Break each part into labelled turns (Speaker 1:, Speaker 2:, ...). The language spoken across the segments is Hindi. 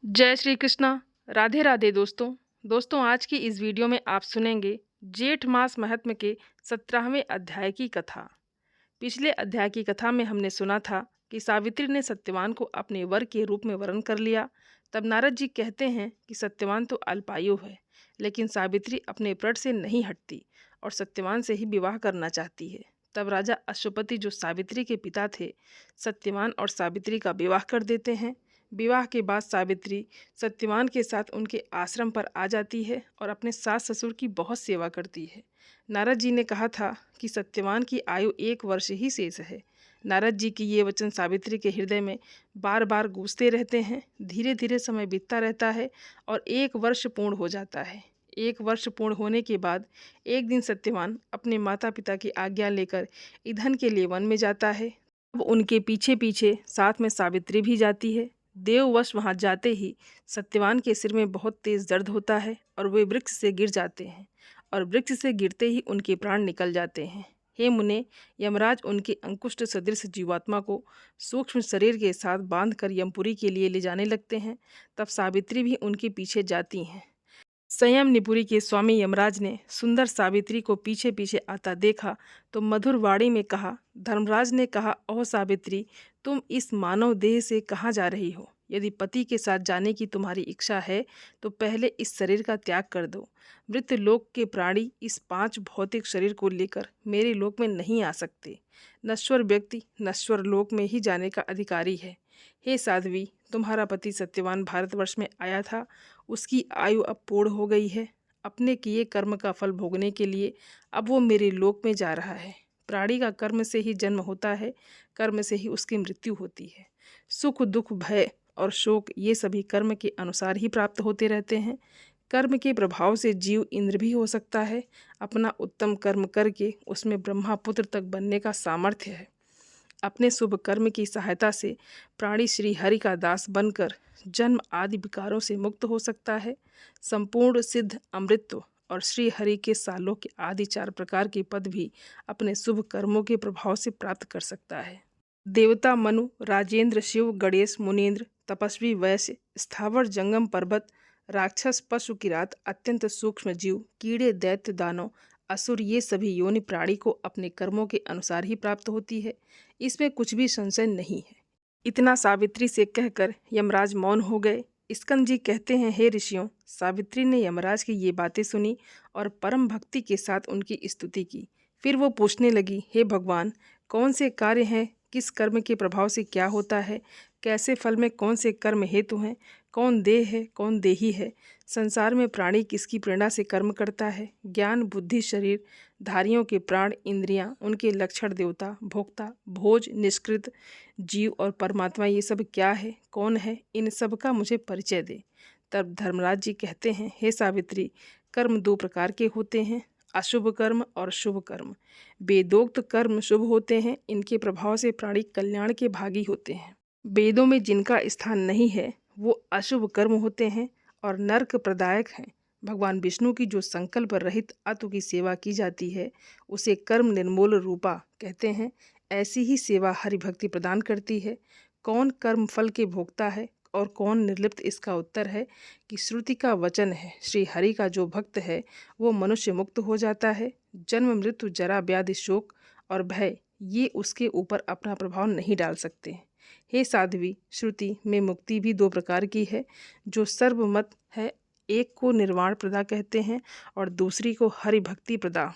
Speaker 1: जय श्री कृष्णा। राधे राधे दोस्तों आज की इस वीडियो में आप सुनेंगे जेठ मास महात्म्य के 17वें अध्याय की कथा। पिछले अध्याय की कथा में हमने सुना था कि सावित्री ने सत्यवान को अपने वर के रूप में वरण कर लिया। तब नारद जी कहते हैं कि सत्यवान तो अल्पायु है, लेकिन सावित्री अपने प्रण से नहीं हटती और सत्यवान से ही विवाह करना चाहती है। तब राजा अश्वपति, जो सावित्री के पिता थे, सत्यवान और सावित्री का विवाह कर देते हैं। विवाह के बाद सावित्री सत्यवान के साथ उनके आश्रम पर आ जाती है और अपने सास ससुर की बहुत सेवा करती है। नारद जी ने कहा था कि सत्यवान की आयु 1 वर्ष ही शेष है। नारद जी की ये वचन सावित्री के हृदय में बार बार गूंजते रहते हैं। धीरे धीरे समय बीतता रहता है और 1 वर्ष पूर्ण हो जाता है। 1 वर्ष पूर्ण होने के बाद एक दिन सत्यवान अपने माता पिता की आज्ञा लेकर ईंधन के लिए वन में जाता है। अब उनके पीछे पीछे साथ में सावित्री भी जाती है। देववश वहां जाते ही सत्यवान के सिर में बहुत तेज दर्द होता है और वे वृक्ष से गिर जाते हैं और वृक्ष से गिरते ही उनके प्राण निकल जाते हैं। हे मुने, यमराज उनके अंकुष्ट सदृश जीवात्मा को सूक्ष्म शरीर के साथ बांधकर यमपुरी के लिए ले जाने लगते हैं। तब सावित्री भी उनके पीछे जाती हैं। संयम निपुरी के स्वामी यमराज ने सुंदर सावित्री को पीछे पीछे आता देखा तो मधुर वाणी में कहा, धर्मराज ने कहा, ओह सावित्री, तुम इस मानव देह से कहाँ जा रही हो? यदि पति के साथ जाने की तुम्हारी इच्छा है तो पहले इस शरीर का त्याग कर दो। मृत लोक के प्राणी इस 5 भौतिक शरीर को लेकर मेरे लोक में नहीं आ सकते। नश्वर व्यक्ति नश्वर लोक में ही जाने का अधिकारी है। हे साध्वी, तुम्हारा पति सत्यवान भारतवर्ष में आया था, उसकी आयु अब पूर्ण हो गई है। अपने किए कर्म का फल भोगने के लिए अब वो मेरे लोक में जा रहा है। प्राणी का कर्म से ही जन्म होता है, कर्म से ही उसकी मृत्यु होती है। सुख दुख भय और शोक ये सभी कर्म के अनुसार ही प्राप्त होते रहते हैं। कर्म के प्रभाव से जीव इंद्र भी हो सकता है। अपना उत्तम कर्म करके उसमें ब्रह्मापुत्र तक बनने का सामर्थ्य है। अपने शुभ कर्म की सहायता से प्राणी श्री हरि का दास बनकर जन्म आदि विकारों से मुक्त हो सकता है। संपूर्ण सिद्ध अमृतत्व और श्री हरि के सालों के आदि 4 प्रकार के पद भी अपने शुभ कर्मों के प्रभाव से प्राप्त कर सकता है। देवता मनु, राजेंद्र, शिव, गणेश, मुनीन्द्र, तपस्वी, वैश्य, स्थावर, जंगम, पर्वत, राक्षस, पशु, किरात, अत्यंत सूक्ष्म जीव, कीड़े, दैत्य, दानव, असुर, ये सभी योनि प्राणी को अपने कर्मों के अनुसार ही प्राप्त होती है। इसमें कुछ भी संशय नहीं है। इतना सावित्री से कहकर यमराज मौन हो गए। स्कंद जी कहते हैं, हे ऋषियों, सावित्री ने यमराज की ये बातें सुनी और परम भक्ति के साथ उनकी स्तुति की। फिर वो पूछने लगी, हे भगवान, कौन से कार्य हैं, किस कर्म के प्रभाव से क्या होता है, कैसे फल में कौन से कर्म हेतु हैं, कौन देह है, कौन देही है, संसार में प्राणी किसकी प्रेरणा से कर्म करता है, ज्ञान, बुद्धि, शरीर धारियों के प्राण, इंद्रियां, उनके लक्षण, देवता, भोक्ता, भोज, निष्कृत, जीव और परमात्मा, ये सब क्या है, कौन है, इन सब का मुझे परिचय दे। तब धर्मराज जी कहते हैं, हे सावित्री, कर्म 2 प्रकार के होते हैं, अशुभ कर्म और शुभ कर्म। वेदोक्त कर्म शुभ होते हैं, इनके प्रभाव से प्राणी कल्याण के भागी होते हैं। वेदों में जिनका स्थान नहीं है वो अशुभ कर्म होते हैं और नरक प्रदायक हैं। भगवान विष्णु की जो संकल्प रहित अतु की सेवा की जाती है उसे कर्म निर्मूल रूपा कहते हैं। ऐसी ही सेवा हरिभक्ति प्रदान करती है। कौन कर्म फल के भोक्ता है और कौन निर्लिप्त, इसका उत्तर है कि श्रुति का वचन है, श्री हरि का जो भक्त है वो मनुष्य मुक्त हो जाता है। जन्म, मृत्यु, जरा, व्याधि, शोक और भय ये उसके ऊपर अपना प्रभाव नहीं डाल सकते। हे साध्वी, श्रुति में मुक्ति भी 2 प्रकार की है, जो सर्वमत है। एक को निर्वाण प्रदा कहते हैं और दूसरी को हरि भक्ति प्रदा।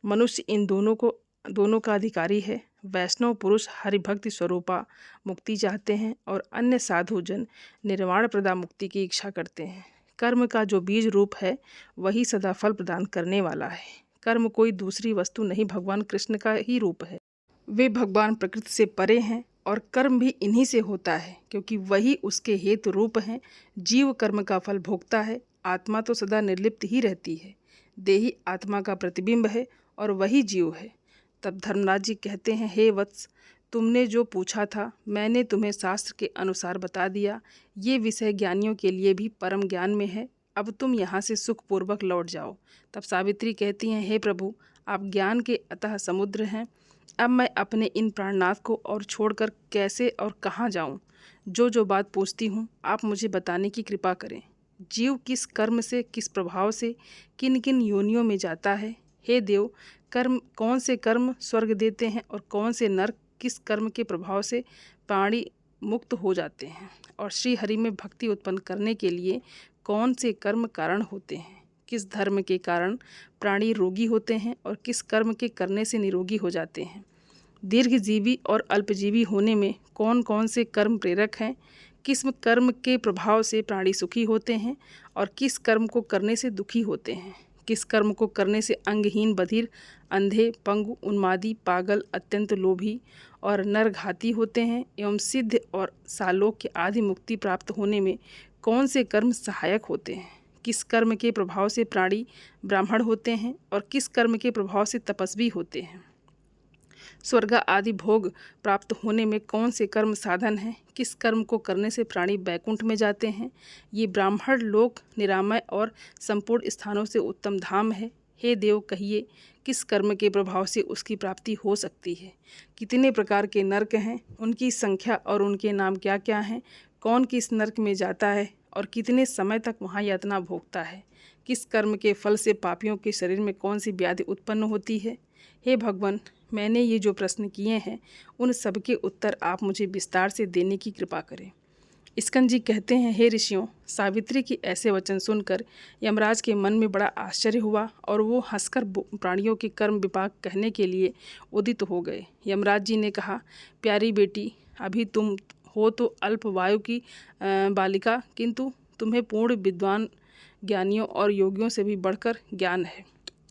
Speaker 1: मनुष्य इन दोनों का अधिकारी है। वैष्णव पुरुष हरि भक्ति स्वरूपा मुक्ति चाहते हैं और अन्य साधु जन निर्वाण प्रदा मुक्ति की इच्छा करते हैं। कर्म का जो बीज रूप है वही सदा फल प्रदान करने वाला है। कर्म कोई दूसरी वस्तु नहीं, भगवान कृष्ण का ही रूप है। वे भगवान प्रकृति से परे हैं और कर्म भी इन्हीं से होता है, क्योंकि वही उसके हेतु रूप हैं। जीव कर्म का फल भोगता है, आत्मा तो सदा निर्लिप्त ही रहती है। देही आत्मा का प्रतिबिंब है और वही जीव है। तब धर्मराज जी कहते हैं, हे वत्स, तुमने जो पूछा था मैंने तुम्हें शास्त्र के अनुसार बता दिया। ये विषय ज्ञानियों के लिए भी परम ज्ञान में है। अब तुम यहाँ से सुखपूर्वक लौट जाओ। तब सावित्री कहती हैं, हे प्रभु, आप ज्ञान के अतः समुद्र हैं। अब मैं अपने इन प्राणनाथ को और छोड़कर कैसे और कहाँ जाऊं? जो जो बात पूछती हूँ आप मुझे बताने की कृपा करें। जीव किस कर्म से, किस प्रभाव से किन किन योनियों में जाता है? हे देव, कर्म कौन से कर्म स्वर्ग देते हैं और कौन से नरक? किस कर्म के प्रभाव से प्राणी मुक्त हो जाते हैं? और श्री हरि में भक्ति उत्पन्न करने के लिए कौन से कर्म कारण होते हैं? किस धर्म के कारण प्राणी रोगी होते हैं और किस कर्म के करने से निरोगी हो जाते हैं? दीर्घजीवी और अल्पजीवी होने में कौन कौन से कर्म प्रेरक हैं? किस कर्म के प्रभाव से प्राणी सुखी होते हैं और किस कर्म को करने से दुखी होते हैं? किस कर्म को करने से अंगहीन, बधिर, अंधे, पंगु, उन्मादी, पागल, अत्यंत लोभी और नरघाती होते हैं? एवं सिद्ध और सालोक्य आदि मुक्ति प्राप्त होने में कौन से कर्म सहायक होते हैं? किस कर्म के प्रभाव से प्राणी ब्राह्मण होते हैं और किस कर्म के प्रभाव से तपस्वी होते हैं? स्वर्ग आदि भोग प्राप्त होने में कौन से कर्म साधन हैं? किस कर्म को करने से प्राणी बैकुंठ में जाते हैं? ये ब्राह्मण लोक निरामय और संपूर्ण स्थानों से उत्तम धाम है। हे देव, कहिए किस कर्म के प्रभाव से उसकी प्राप्ति हो सकती है? कितने प्रकार के नरक हैं? उनकी संख्या और उनके नाम क्या क्या हैं? कौन किस नरक में जाता है और कितने समय तक वहाँ यातना भोगता है? किस कर्म के फल से पापियों के शरीर में कौन सी व्याधि उत्पन्न होती है? हे भगवान, मैंने ये जो प्रश्न किए हैं उन सब के उत्तर आप मुझे विस्तार से देने की कृपा करें। स्कंद जी कहते हैं, हे ऋषियों, सावित्री के ऐसे वचन सुनकर यमराज के मन में बड़ा आश्चर्य हुआ और वो हंसकर प्राणियों के कर्म विपाक कहने के लिए उदित हो गए। यमराज जी ने कहा, प्यारी बेटी, अभी तुम हो तो अल्प वायु की बालिका, किंतु तुम्हें पूर्ण विद्वान ज्ञानियों और योगियों से भी बढ़कर ज्ञान है।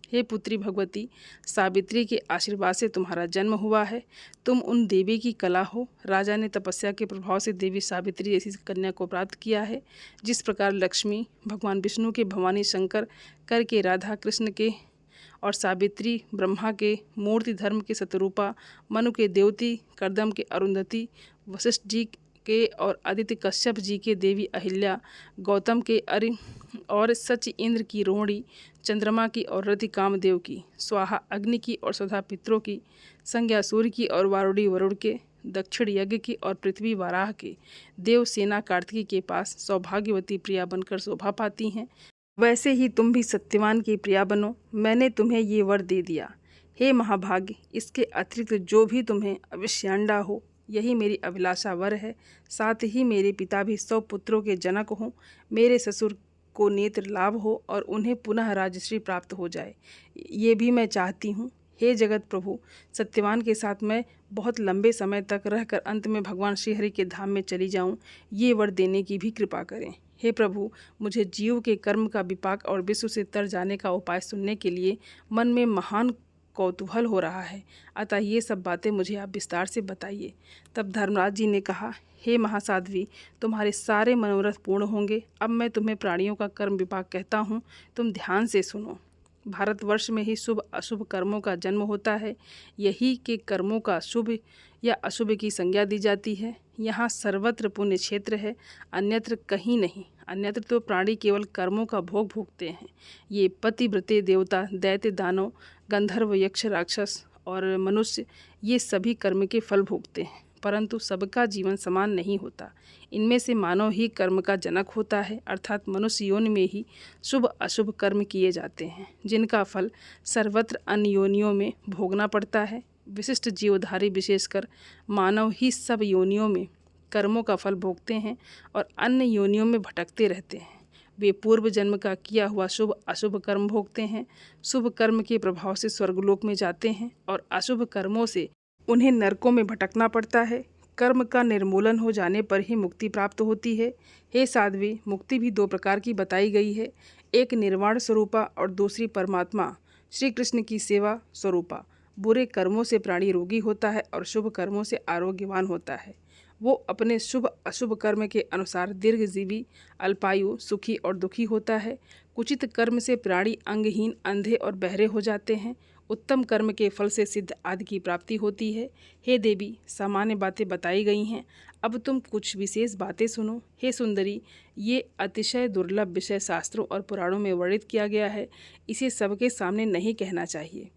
Speaker 1: हे पुत्री भगवती, सावित्री के आशीर्वाद से तुम्हारा जन्म हुआ है। तुम उन देवी की कला हो। राजा ने तपस्या के प्रभाव से देवी सावित्री ऐसी कन्या को प्राप्त किया है। जिस प्रकार लक्ष्मी भगवान विष्णु के भवानी शंकर, कर के राधा कृष्ण के और सावित्री ब्रह्मा के मूर्ति धर्म के शतरूपा, मनु के देवती, करदम के अरुंधति, वशिष्ठ जी के और आदित्य कश्यप जी के देवी अहिल्या, गौतम के और सच इंद्र की रोहिणी, चंद्रमा की और रति कामदेव की, स्वाहा अग्नि की और स्वधा पितरों की, संज्ञा सूर्य की और वारुणी वरुण के, दक्षिण यज्ञ की और पृथ्वी वाराह के, देव सेना कार्तिकी के पास सौभाग्यवती प्रिया बनकर शोभा पाती हैं। वैसे ही तुम भी सत्यवान की प्रिया बनो। मैंने तुम्हें ये वर दे दिया। हे महाभाग्य, इसके अतिरिक्त जो भी तुम्हें अवश्यांडा हो, यही मेरी अभिलाषा वर है। साथ ही मेरे पिता भी 100 पुत्रों के जनक हों, मेरे ससुर को नेत्र लाभ हो और उन्हें पुनः राजश्री प्राप्त हो जाए, ये भी मैं चाहती हूँ। हे जगत प्रभु, सत्यवान के साथ मैं बहुत लंबे समय तक रहकर अंत में भगवान श्रीहरि के धाम में चली जाऊँ, ये वर देने की भी कृपा करें। हे प्रभु, मुझे जीव के कर्म का विपाक और विश्व से तर जाने का उपाय सुनने के लिए मन में महान कौतूहल हो रहा है, अतः ये सब बातें मुझे आप विस्तार से बताइए। तब धर्मराज जी ने कहा, हे महासाध्वी, तुम्हारे सारे मनोरथ पूर्ण होंगे। अब मैं तुम्हें प्राणियों का कर्म विपाक कहता हूँ, तुम ध्यान से सुनो। भारतवर्ष में ही शुभ अशुभ कर्मों का जन्म होता है। यही के कर्मों का शुभ या अशुभ की संज्ञा दी जाती है। यहाँ सर्वत्र पुण्य क्षेत्र है, अन्यत्र कहीं नहीं। अन्यत्र तो प्राणी केवल कर्मों का भोग भोगते हैं। ये पतिव्रते देवता, दैत्य, दानव, गंधर्व, यक्ष, राक्षस और मनुष्य ये सभी कर्म के फल भोगते हैं, परंतु सबका जीवन समान नहीं होता। इनमें से मानव ही कर्म का जनक होता है, अर्थात मनुष्य योनि में ही शुभ अशुभ कर्म किए जाते हैं, जिनका फल सर्वत्र अन्य योनियों में भोगना पड़ता है। विशिष्ट जीवधारी विशेषकर मानव ही सब योनियों में कर्मों का फल भोगते हैं और अन्य योनियों में भटकते रहते हैं। वे पूर्व जन्म का किया हुआ शुभ अशुभ कर्म भोगते हैं। शुभ कर्म के प्रभाव से स्वर्गलोक में जाते हैं और अशुभ कर्मों से उन्हें नरकों में भटकना पड़ता है। कर्म का निर्मूलन हो जाने पर ही मुक्ति प्राप्त होती है। हे साध्वी, मुक्ति भी 2 प्रकार की बताई गई है, एक निर्वाण स्वरूपा और दूसरी परमात्मा श्री कृष्ण की सेवा स्वरूपा। बुरे कर्मों से प्राणी रोगी होता है और शुभ कर्मों से आरोग्यवान होता है। वो अपने शुभ अशुभ कर्म के अनुसार दीर्घजीवी, अल्पायु, सुखी और दुखी होता है। कुचित कर्म से प्राणी अंगहीन, अंधे और बहरे हो जाते हैं। उत्तम कर्म के फल से सिद्ध आदि की प्राप्ति होती है। हे देवी, सामान्य बातें बताई गई हैं, अब तुम कुछ विशेष बातें सुनो। हे सुंदरी, ये अतिशय दुर्लभ विषय शास्त्रों और पुराणों में वर्णित किया गया है, इसे सबके सामने नहीं कहना चाहिए।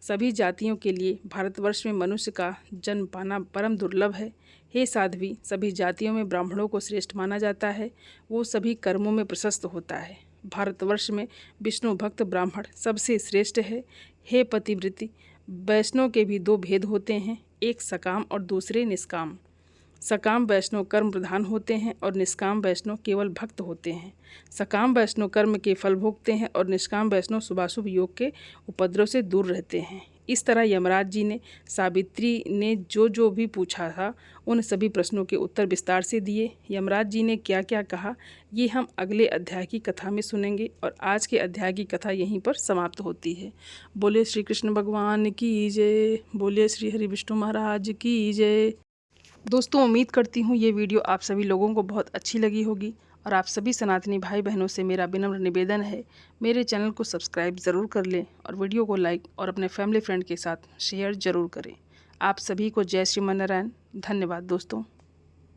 Speaker 1: सभी जातियों के लिए भारतवर्ष में मनुष्य का जन्म पाना परम दुर्लभ है। हे साध्वी, सभी जातियों में ब्राह्मणों को श्रेष्ठ माना जाता है। वो सभी कर्मों में प्रशस्त होता है। भारतवर्ष में विष्णु भक्त ब्राह्मण सबसे श्रेष्ठ है। हे पतिव्रति, वैष्णव के भी दो भेद होते हैं, एक सकाम और दूसरे निष्काम। सकाम वैष्णव कर्म प्रधान होते हैं और निष्काम वैष्णव केवल भक्त होते हैं। सकाम वैष्णव कर्म के फल भोगते हैं और निष्काम वैष्णव शुभाशुभ योग के उपद्रव से दूर रहते हैं। इस तरह यमराज जी ने सावित्री ने जो भी पूछा था उन सभी प्रश्नों के उत्तर विस्तार से दिए। यमराज जी ने क्या क्या कहा ये हम अगले अध्याय की कथा में सुनेंगे और आज के अध्याय की कथा यहीं पर समाप्त होती है। बोले श्री कृष्ण भगवान की जय, बोले श्री हरि विष्णु महाराज की जय। दोस्तों, उम्मीद करती हूँ ये वीडियो आप सभी लोगों को बहुत अच्छी लगी होगी और आप सभी सनातनी भाई बहनों से मेरा विनम्र निवेदन है, मेरे चैनल को सब्सक्राइब ज़रूर कर लें और वीडियो को लाइक और अपने फैमिली फ्रेंड के साथ शेयर ज़रूर करें। आप सभी को जय श्रीमन नारायण। धन्यवाद दोस्तों।